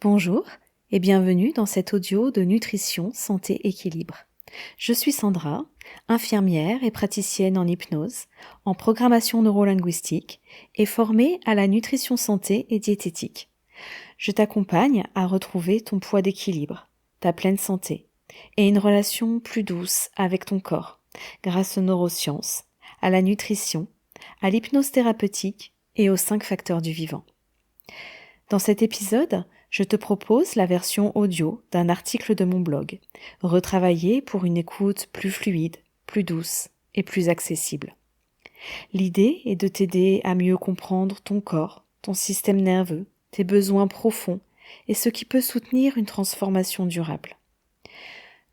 Bonjour et bienvenue dans cet audio de Nutrition, Santé, Équilibre. Je suis Sandra, infirmière et praticienne en hypnose, en programmation neurolinguistique et formée à la nutrition santé et diététique. Je t'accompagne à retrouver ton poids d'équilibre, ta pleine santé et une relation plus douce avec ton corps grâce aux neurosciences, à la nutrition, à l'hypnose thérapeutique et aux 5 facteurs du vivant. Dans cet épisode, je te propose la version audio d'un article de mon blog, retravaillé pour une écoute plus fluide, plus douce et plus accessible. L'idée est de t'aider à mieux comprendre ton corps, ton système nerveux, tes besoins profonds et ce qui peut soutenir une transformation durable.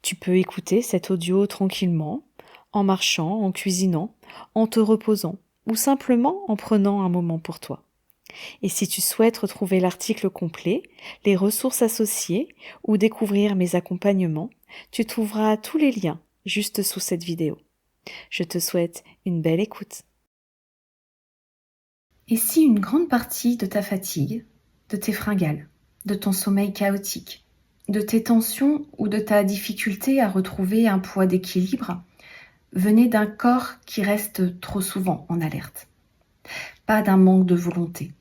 Tu peux écouter cet audio tranquillement, en marchant, en cuisinant, en te reposant ou simplement en prenant un moment pour toi. Et si tu souhaites retrouver l'article complet, les ressources associées ou découvrir mes accompagnements, tu trouveras tous les liens juste sous cette vidéo. Je te souhaite une belle écoute. Et si une grande partie de ta fatigue, de tes fringales, de ton sommeil chaotique, de tes tensions ou de ta difficulté à retrouver un poids d'équilibre venait d'un corps qui reste trop souvent en alerte? Pas d'un manque de volonté,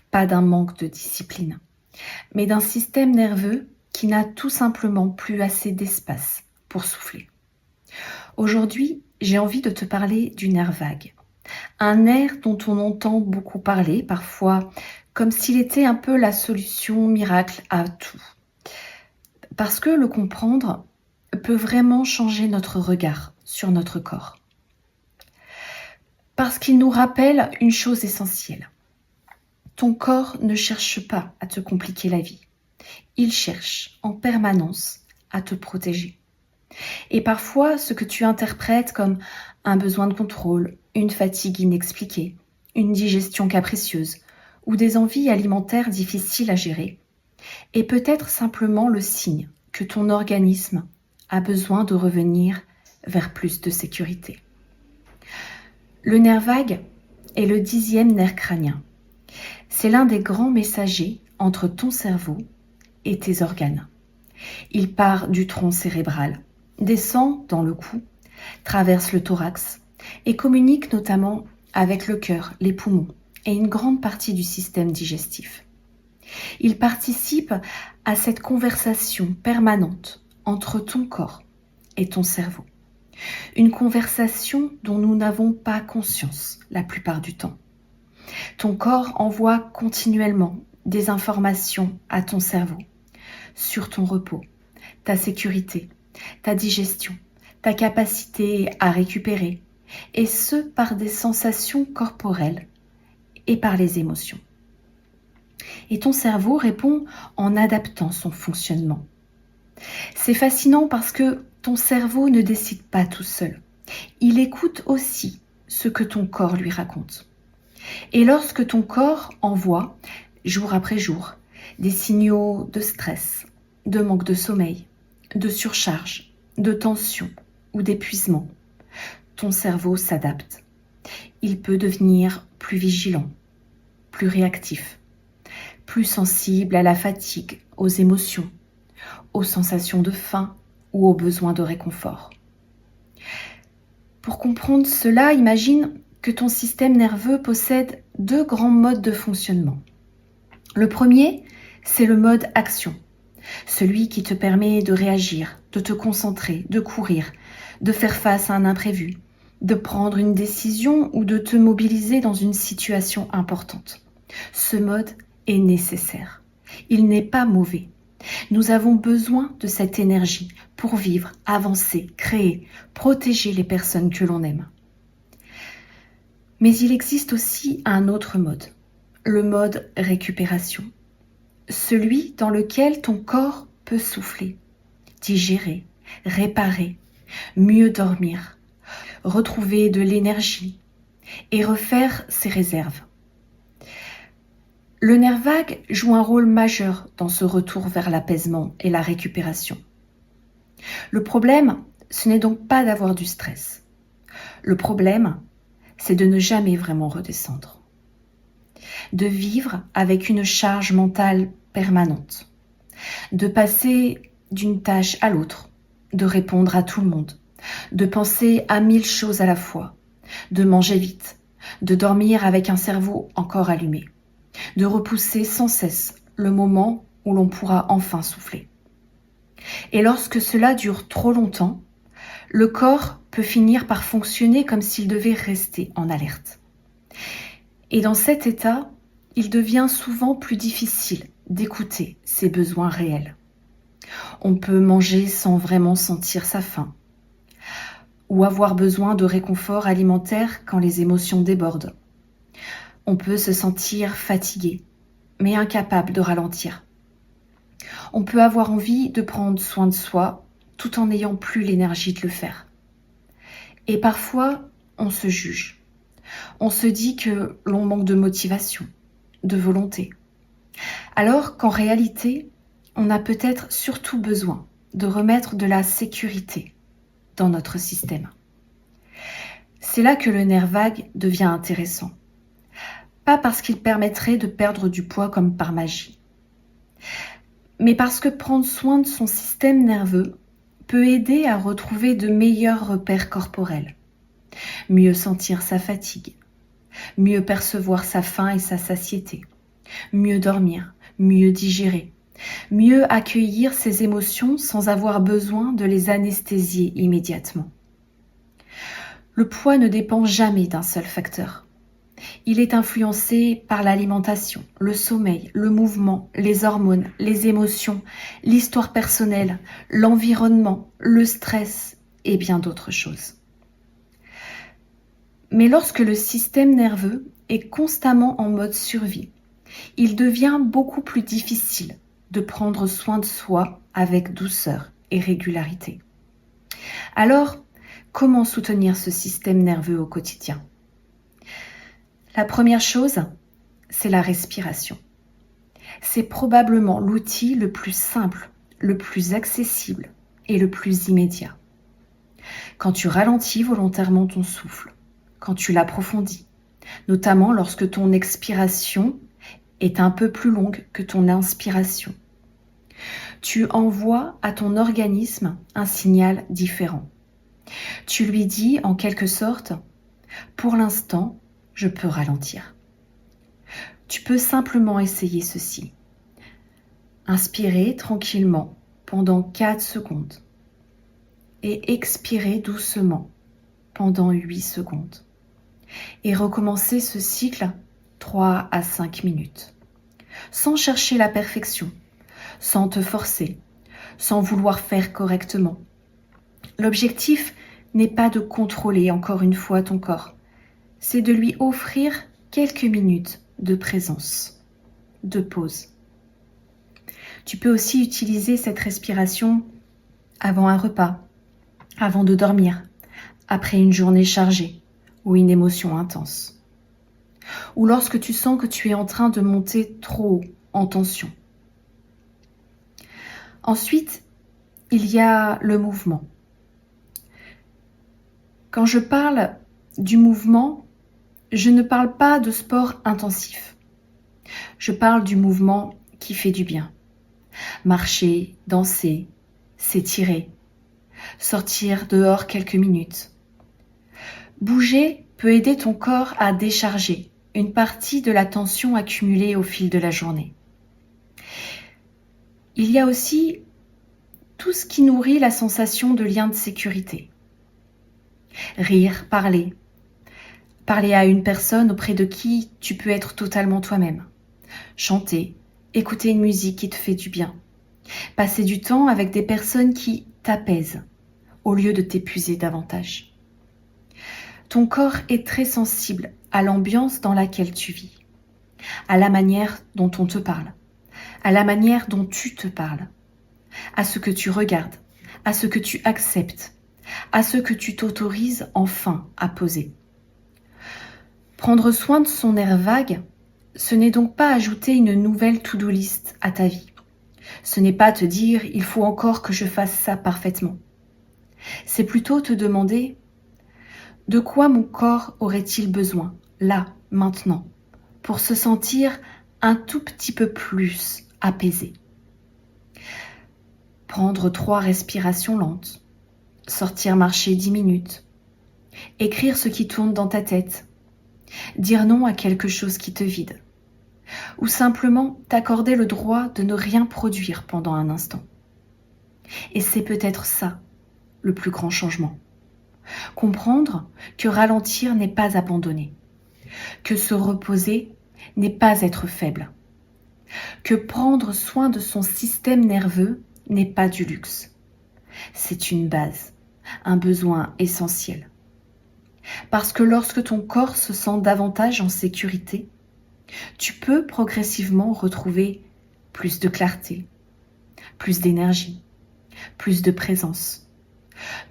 pas d'un manque de discipline, mais d'un système nerveux qui n'a tout simplement plus assez d'espace pour souffler. Aujourd'hui, j'ai envie de te parler du nerf vague. Un nerf dont on entend beaucoup parler, parfois comme s'il était un peu la solution miracle à tout. Parce que le comprendre peut vraiment changer notre regard sur notre corps. Parce qu'il nous rappelle une chose essentielle. Ton corps ne cherche pas à te compliquer la vie. Il cherche en permanence à te protéger. Et parfois, ce que tu interprètes comme un besoin de contrôle, une fatigue inexpliquée, une digestion capricieuse ou des envies alimentaires difficiles à gérer, est peut-être simplement le signe que ton organisme a besoin de revenir vers plus de sécurité. Le nerf vague est le 10e nerf crânien. C'est l'un des grands messagers entre ton cerveau et tes organes. Il part du tronc cérébral, descend dans le cou, traverse le thorax et communique notamment avec le cœur, les poumons et une grande partie du système digestif. Il participe à cette conversation permanente entre ton corps et ton cerveau. Une conversation dont nous n'avons pas conscience la plupart du temps. Ton corps envoie continuellement des informations à ton cerveau sur ton repos, ta sécurité, ta digestion, ta capacité à récupérer, et ce par des sensations corporelles et par les émotions. Et ton cerveau répond en adaptant son fonctionnement. C'est fascinant parce que ton cerveau ne décide pas tout seul. Il écoute aussi ce que ton corps lui raconte. Et lorsque ton corps envoie, jour après jour, des signaux de stress, de manque de sommeil, de surcharge, de tension ou d'épuisement, ton cerveau s'adapte. Il peut devenir plus vigilant, plus réactif, plus sensible à la fatigue, aux émotions, aux sensations de faim ou aux besoins de réconfort. Pour comprendre cela, imagine que ton système nerveux possède 2 grands modes de fonctionnement. Le premier, c'est le mode action, celui qui te permet de réagir, de te concentrer, de courir, de faire face à un imprévu, de prendre une décision ou de te mobiliser dans une situation importante. Ce mode est nécessaire. Il n'est pas mauvais. Nous avons besoin de cette énergie pour vivre, avancer, créer, protéger les personnes que l'on aime. Mais il existe aussi un autre mode, le mode récupération, celui dans lequel ton corps peut souffler, digérer, réparer, mieux dormir, retrouver de l'énergie et refaire ses réserves. Le nerf vague joue un rôle majeur dans ce retour vers l'apaisement et la récupération. Le problème, ce n'est donc pas d'avoir du stress. Le problème, c'est de ne jamais vraiment redescendre. De vivre avec une charge mentale permanente. de passer d'une tâche à l'autre, de répondre à tout le monde, de penser à 1000 choses à la fois, de manger vite, de dormir avec un cerveau encore allumé, de repousser sans cesse le moment où l'on pourra enfin souffler. Et lorsque cela dure trop longtemps, le corps peut finir par fonctionner comme s'il devait rester en alerte. Et dans cet état, il devient souvent plus difficile d'écouter ses besoins réels. On peut manger sans vraiment sentir sa faim, ou avoir besoin de réconfort alimentaire quand les émotions débordent. On peut se sentir fatigué, mais incapable de ralentir. On peut avoir envie de prendre soin de soi tout en n'ayant plus l'énergie de le faire. Et parfois, on se juge. On se dit que l'on manque de motivation, de volonté. Alors qu'en réalité, on a peut-être surtout besoin de remettre de la sécurité dans notre système. C'est là que le nerf vague devient intéressant. Pas parce qu'il permettrait de perdre du poids comme par magie, mais parce que prendre soin de son système nerveux peut aider à retrouver de meilleurs repères corporels, mieux sentir sa fatigue, mieux percevoir sa faim et sa satiété, mieux dormir, mieux digérer, mieux accueillir ses émotions sans avoir besoin de les anesthésier immédiatement. Le poids ne dépend jamais d'un seul facteur. Il est influencé par l'alimentation, le sommeil, le mouvement, les hormones, les émotions, l'histoire personnelle, l'environnement, le stress et bien d'autres choses. Mais lorsque le système nerveux est constamment en mode survie, il devient beaucoup plus difficile de prendre soin de soi avec douceur et régularité. Alors, comment soutenir ce système nerveux au quotidien ? La première chose, c'est la respiration. C'est probablement l'outil le plus simple, le plus accessible et le plus immédiat. Quand tu ralentis volontairement ton souffle, quand tu l'approfondis, notamment lorsque ton expiration est un peu plus longue que ton inspiration, tu envoies à ton organisme un signal différent. Tu lui dis en quelque sorte, pour l'instant, je peux ralentir. Tu peux simplement essayer ceci. Inspirer tranquillement pendant 4 secondes et expirer doucement pendant 8 secondes. Et recommencer ce cycle 3 à 5 minutes. Sans chercher la perfection, sans te forcer, sans vouloir faire correctement. L'objectif n'est pas de contrôler encore une fois ton corps. C'est de lui offrir quelques minutes de présence, de pause. Tu peux aussi utiliser cette respiration avant un repas, avant de dormir, après une journée chargée ou une émotion intense. Ou lorsque tu sens que tu es en train de monter trop haut en tension. Ensuite, il y a le mouvement. Quand je parle du mouvement, je ne parle pas de sport intensif. Je parle du mouvement qui fait du bien. Marcher, danser, s'étirer, sortir dehors quelques minutes. Bouger peut aider ton corps à décharger une partie de la tension accumulée au fil de la journée. Il y a aussi tout ce qui nourrit la sensation de lien de sécurité. Rire, parler à une personne auprès de qui tu peux être totalement toi-même. Chanter, écouter une musique qui te fait du bien. Passer du temps avec des personnes qui t'apaisent au lieu de t'épuiser davantage. Ton corps est très sensible à l'ambiance dans laquelle tu vis, à la manière dont on te parle, à la manière dont tu te parles, à ce que tu regardes, à ce que tu acceptes, à ce que tu t'autorises enfin à poser. Prendre soin de son nerf vague, ce n'est donc pas ajouter une nouvelle to-do list à ta vie. Ce n'est pas te dire « il faut encore que je fasse ça parfaitement ». C'est plutôt te demander « de quoi mon corps aurait-il besoin, là, maintenant, pour se sentir un tout petit peu plus apaisé ?» prendre 3 respirations lentes, sortir marcher 10 minutes, écrire ce qui tourne dans ta tête, dire non à quelque chose qui te vide, ou simplement t'accorder le droit de ne rien produire pendant un instant. Et c'est peut-être ça, le plus grand changement. Comprendre que ralentir n'est pas abandonner, que se reposer n'est pas être faible, que prendre soin de son système nerveux n'est pas du luxe. C'est une base, un besoin essentiel. Parce que lorsque ton corps se sent davantage en sécurité, tu peux progressivement retrouver plus de clarté, plus d'énergie, plus de présence,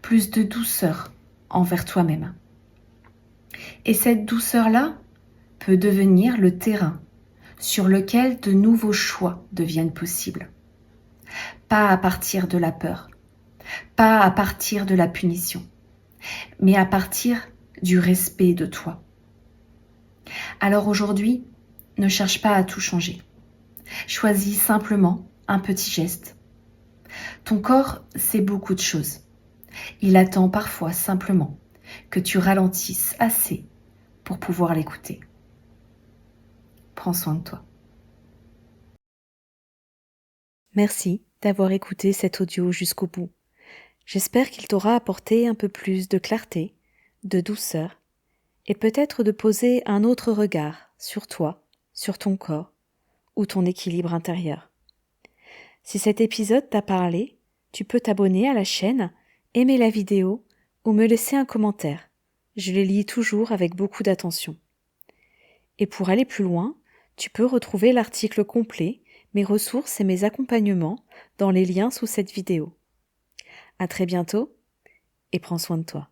plus de douceur envers toi-même. Et cette douceur-là peut devenir le terrain sur lequel de nouveaux choix deviennent possibles. Pas à partir de la peur, pas à partir de la punition, mais à partir du respect de toi. Alors aujourd'hui, ne cherche pas à tout changer. Choisis simplement un petit geste. Ton corps sait beaucoup de choses. Il attend parfois simplement que tu ralentisses assez pour pouvoir l'écouter. Prends soin de toi. Merci d'avoir écouté cet audio jusqu'au bout. J'espère qu'il t'aura apporté un peu plus de clarté, de douceur, et peut-être de poser un autre regard sur toi, sur ton corps, ou ton équilibre intérieur. Si cet épisode t'a parlé, tu peux t'abonner à la chaîne, aimer la vidéo ou me laisser un commentaire. Je les lis toujours avec beaucoup d'attention. Et pour aller plus loin, tu peux retrouver l'article complet, mes ressources et mes accompagnements dans les liens sous cette vidéo. À très bientôt et prends soin de toi.